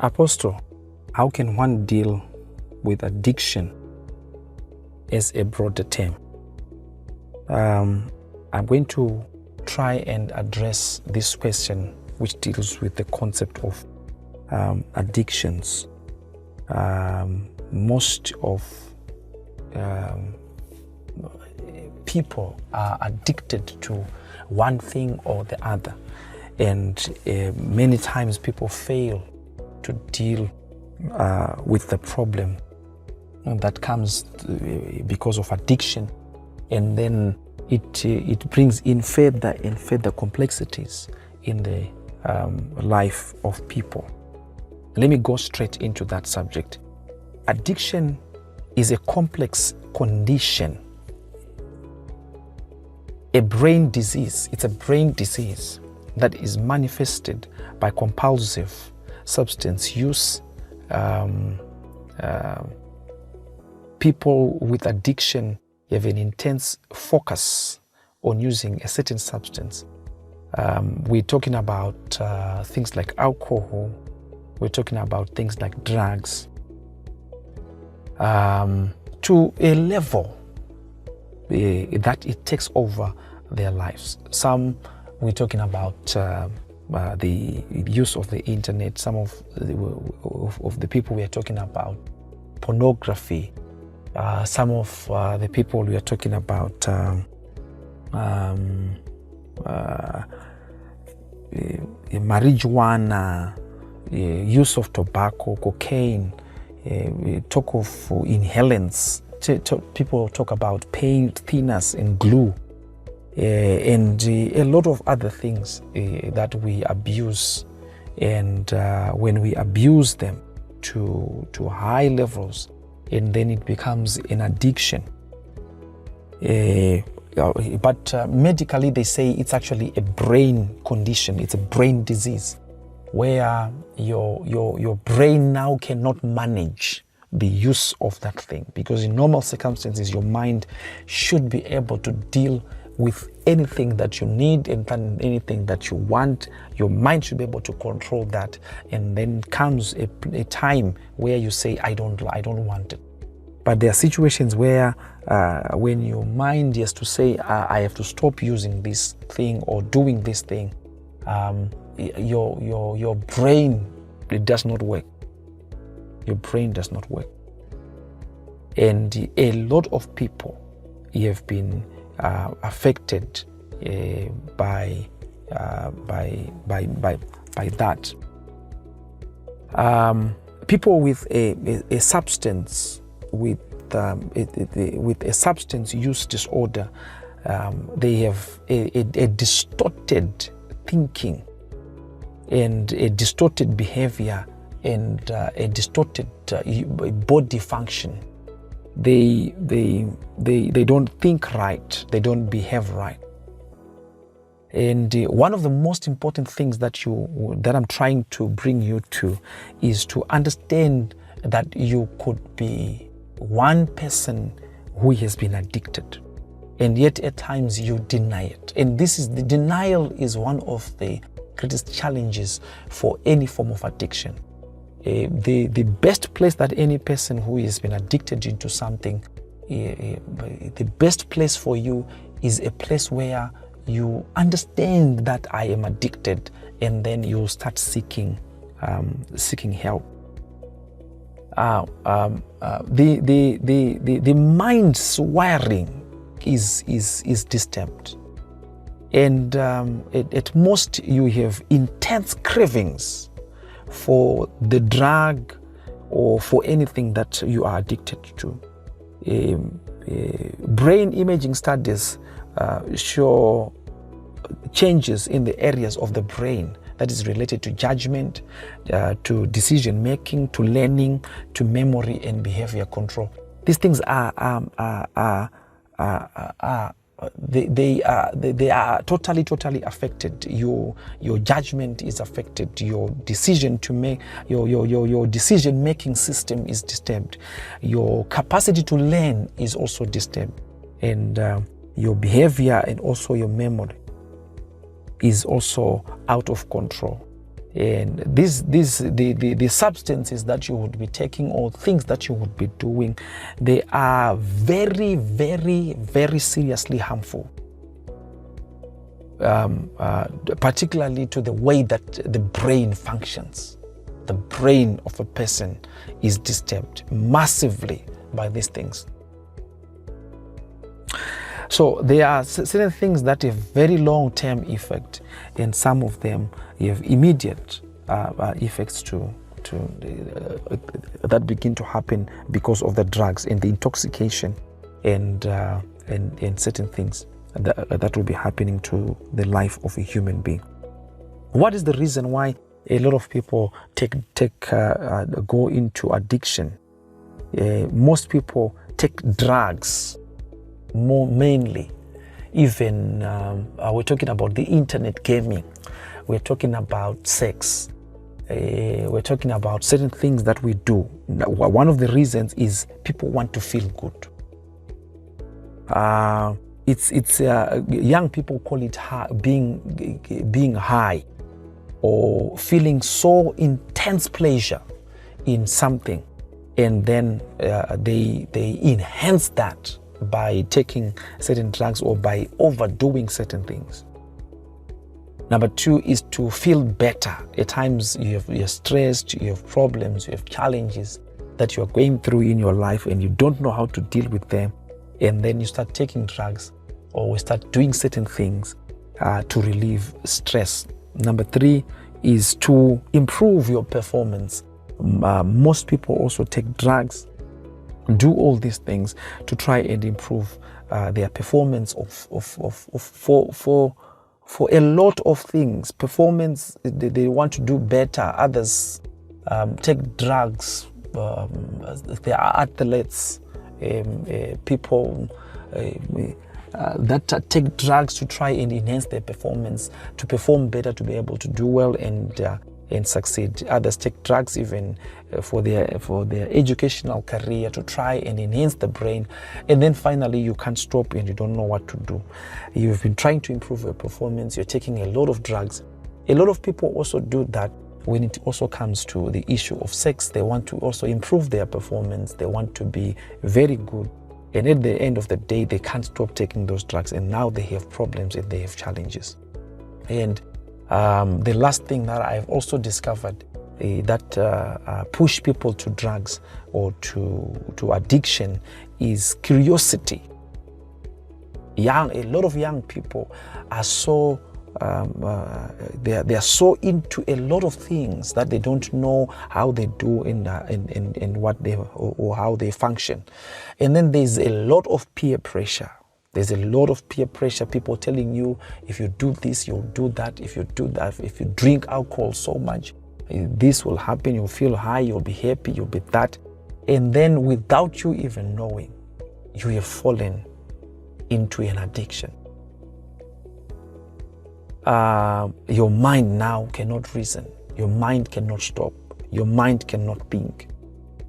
Apostle, how can one deal with addiction as a broader term? I'm going to try and address this question, which deals with the concept of addictions. Most of people are addicted to one thing or the other, and many times people fail to deal with the problem that comes because of addiction, and then it brings in further and further complexities in the life of people. Let me go straight into that subject. Addiction is a complex condition, a brain disease. It's a brain disease that is manifested by compulsive substance use. People with addiction have an intense focus on using a certain substance. We're talking about things like alcohol. We're talking about things like drugs, to a level that it takes over their lives. Some, we're talking about the use of the internet. Some of the people we are talking about pornography. Some of the people we are talking about marijuana, use of tobacco, cocaine. We talk of inhalants. People talk about paint thinners and glue, and a lot of other things that we abuse. And when we abuse them to high levels, and then it becomes an addiction. But medically they say it's actually a brain condition. It's a brain disease where your brain now cannot manage the use of that thing, because in normal circumstances your mind should be able to deal with anything that you need and anything that you want. Your mind should be able to control that, and then comes a time where you say, I don't want it. But there are situations where when your mind has to say, I have to stop using this thing or doing this thing, your brain, it does not work. Your brain does not work. And a lot of people have been affected by that. People with a substance with a substance use disorder, they have a distorted thinking and a distorted behavior and a distorted body function. They don't think right, they don't behave right. And one of the most important things that I'm trying to bring you to is to understand that you could be one person who has been addicted, and yet at times you deny it. And the denial is one of the greatest challenges for any form of addiction. The best place that any person who has been addicted into something, the best place for you is a place where you understand that I am addicted, and then you start seeking help. The mind's wiring is disturbed, and at most you have intense cravings for the drug or for anything that you are addicted to. Brain imaging studies show changes in the areas of the brain that is related to judgment, to decision making, to learning, to memory and behavior control. These things are totally affected. Your judgment is affected. Your decision to make your decision making system is disturbed. Your capacity to learn is also disturbed, and your behavior and also your memory is also out of control. And the substances that you would be taking or things that you would be doing, they are very, very, very seriously harmful. Particularly to the way that the brain functions. The brain of a person is disturbed massively by these things. So there are certain things that have very long-term effect, and some of them have immediate effects that begin to happen because of the drugs and the intoxication and certain things that will be happening to the life of a human being. What is the reason why a lot of people go into addiction? Most people take drugs mainly. Even we're talking about the internet gaming, we're talking about sex, we're talking about certain things that we do. One of the reasons is people want to feel good. It's young people call it being high, or feeling so intense pleasure in something, and then they enhance that by taking certain drugs or by overdoing certain things. Number two is to feel better. At times you're stressed, you have problems, you have challenges that you're going through in your life and you don't know how to deal with them, and then you start taking drugs or we start doing certain things to relieve stress. Number three is to improve your performance. Most people also take drugs, do all these things to try and improve their performance for a lot of things. Performance, they want to do better. Others take drugs. There are athletes, people that take drugs to try and enhance their performance, to perform better, to be able to do well and succeed. Others take drugs even for their educational career, to try and enhance the brain. And then finally you can't stop and you don't know what to do. You've been trying to improve your performance, you're taking a lot of drugs. A lot of people also do that when it also comes to the issue of sex. They want to also improve their performance, they want to be very good. And at the end of the day, they can't stop taking those drugs, and now they have problems and they have challenges. And the last thing that I've also discovered that push people to drugs or to addiction is curiosity. A lot of young people are so they are so into a lot of things that they don't know how they do and what they or how they function. And then there's a lot of peer pressure. There's a lot of peer pressure, people telling you, if you do this, you'll do that. If you do that, if you drink alcohol so much, this will happen. You'll feel high, you'll be happy, you'll be that. And then without you even knowing, you have fallen into an addiction. Your mind now cannot reason. Your mind cannot stop. Your mind cannot think.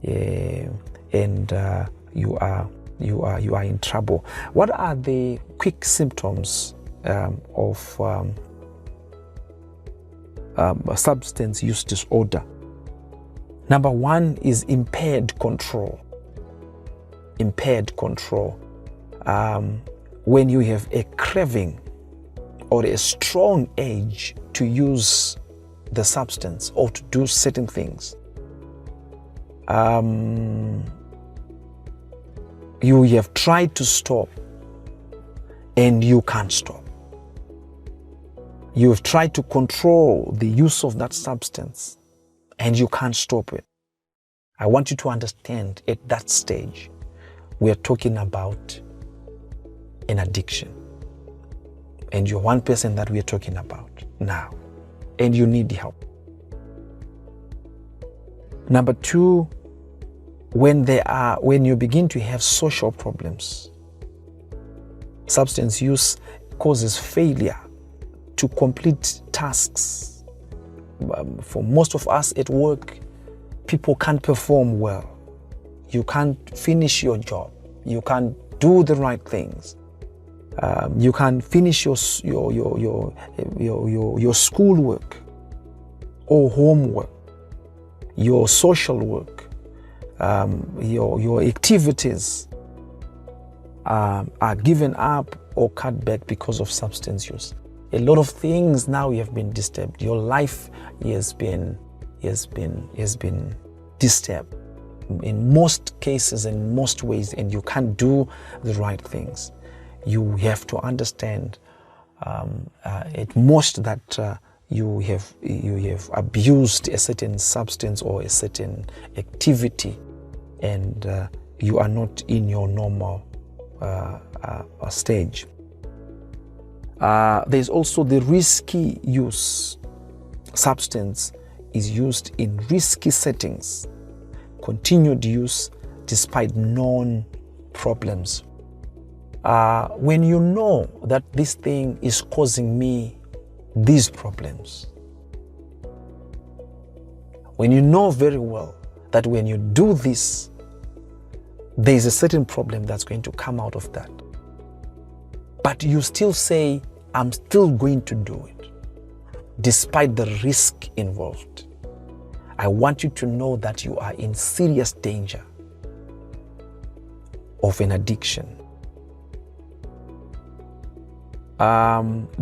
And you are in trouble. What are the quick symptoms of substance use disorder? Number one is impaired control. Impaired control. When you have a craving or a strong urge to use the substance or to do certain things, you have tried to stop and you can't stop. You've tried to control the use of that substance and you can't stop it. I want you to understand, at that stage, we are talking about an addiction. And you're one person that we are talking about now, and you need help. Number two, when you begin to have social problems, substance use causes failure to complete tasks. For most of us at work, people can't perform well. You can't finish your job. You can't do the right things. You can't finish your schoolwork, or homework, your social work, your activities are given up or cut back because of substance use. A lot of things now you have been disturbed. Your life has been disturbed in most cases, in most ways, and you can't do the right things. You have to understand at most that you have abused a certain substance or a certain activity, and you are not in your normal stage. There's also the risky use. Substance is used in risky settings. Continued use despite known problems. When you know that this thing is causing me these problems, when you know very well that when you do this, there is a certain problem that's going to come out of that, but you still say, I'm still going to do it, despite the risk involved, I want you to know that you are in serious danger of an addiction.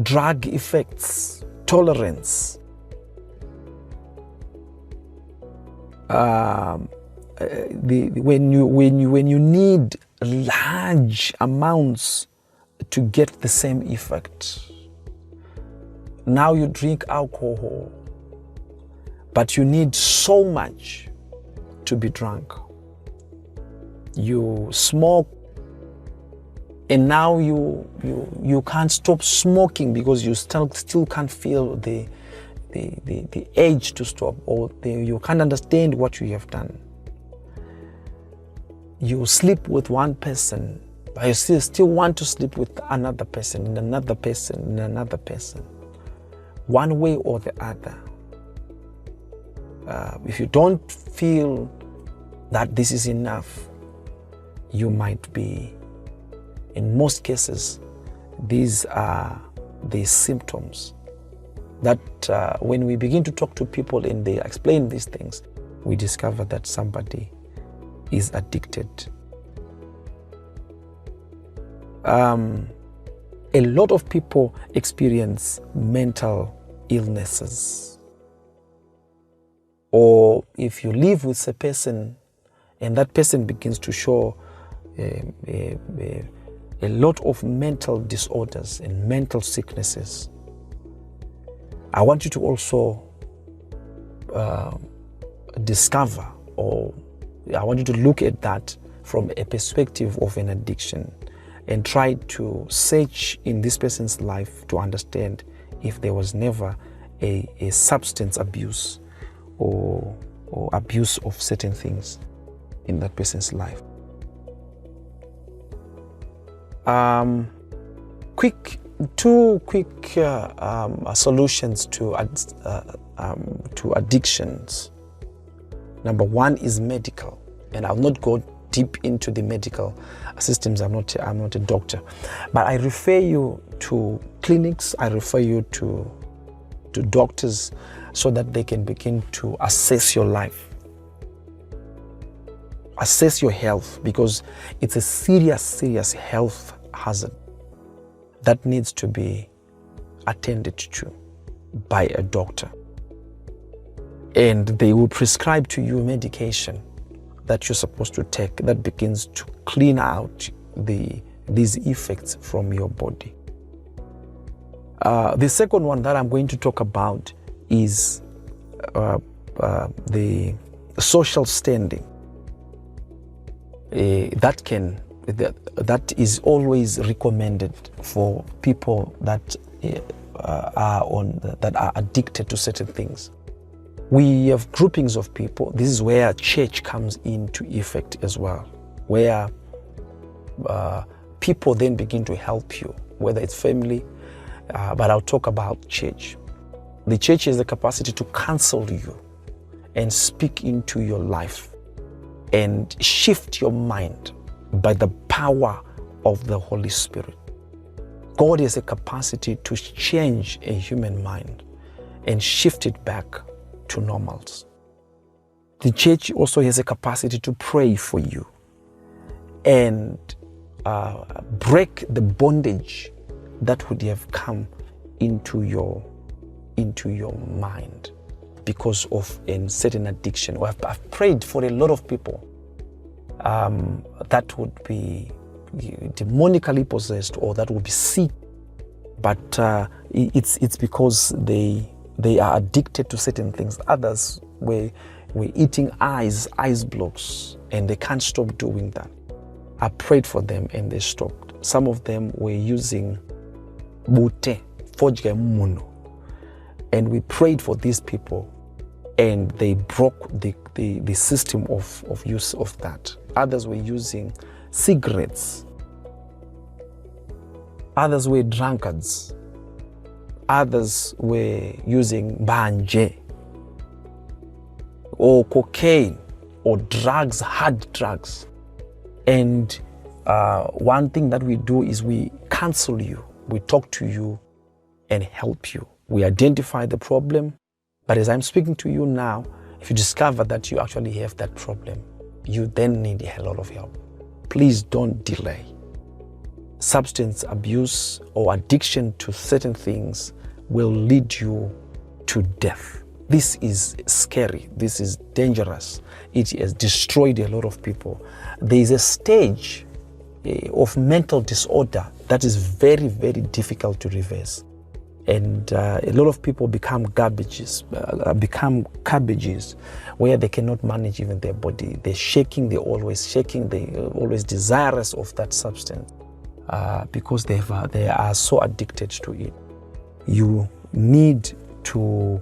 Drug effects, tolerance, when you need large amounts to get the same effect. Now you drink alcohol, but you need so much to be drunk. You smoke, and now you can't stop smoking because you still can't feel the urge to stop, or you can't understand what you have done. You sleep with one person, but you still want to sleep with another person, and another person, and another person, one way or the other. If you don't feel that this is enough, you might be, in most cases, these are the symptoms that when we begin to talk to people and they explain these things, we discover that somebody is addicted. A lot of people experience mental illnesses. Or if you live with a person and that person begins to show a lot of mental disorders and mental sicknesses, I want you to also discover, or I want you to look at that from a perspective of an addiction and try to search in this person's life to understand if there was never a substance abuse or abuse of certain things in that person's life. Two quick solutions to addictions. Number one is medical, and I'll not go deep into the medical systems. I'm not a doctor, but I refer you to clinics. I refer you to doctors so that they can begin to assess your life, assess your health, because it's a serious health hazard that needs to be attended to by a doctor. And they will prescribe to you medication that you're supposed to take that begins to clean out these effects from your body. The second one that I'm going to talk about is the social standing. That is always recommended for people that are addicted to certain things. We have groupings of people. This is where church comes into effect as well, where people then begin to help you, whether it's family, but I'll talk about church. The church has the capacity to counsel you and speak into your life and shift your mind by the power of the Holy Spirit. God has a capacity to change a human mind and shift it back to normals. The church also has a capacity to pray for you and break the bondage that would have come into your mind because of a certain addiction. I've prayed for a lot of people that would be demonically possessed or that would be sick, but it's because they are addicted to certain things. Others were eating ice blocks and they can't stop doing that. I prayed for them and they stopped. Some of them were using bute, fojga muno, and we prayed for these people and they broke the system of use of that. Others were using cigarettes. Others were drunkards. Others were using banje or cocaine or drugs, hard drugs. And one thing that we do is we counsel you, we talk to you and help you. We identify the problem, but as I'm speaking to you now, if you discover that you actually have that problem, you then need a lot of help. Please don't delay. Substance abuse or addiction to certain things will lead you to death. This is scary. This is dangerous. It has destroyed a lot of people. There is a stage of mental disorder that is very, very difficult to reverse. And a lot of people become cabbages where they cannot manage even their body. They're shaking, they're always shaking, they're always desirous of that substance because they are so addicted to it. You need to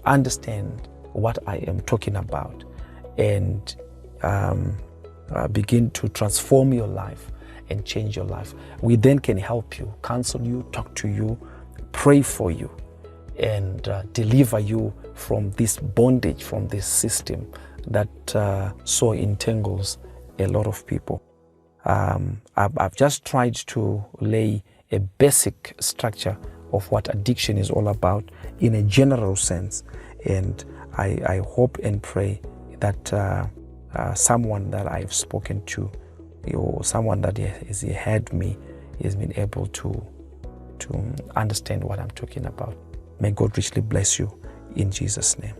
understand what I am talking about and begin to transform your life and change your life. We then can help you, counsel you, talk to you, pray for you, and deliver you from this bondage, from this system that so entangles a lot of people. I've just tried to lay a basic structure of what addiction is all about in a general sense, and I hope and pray that someone that I've spoken to or someone that has heard me has been able to understand what I'm talking about. May God richly bless you in Jesus' name.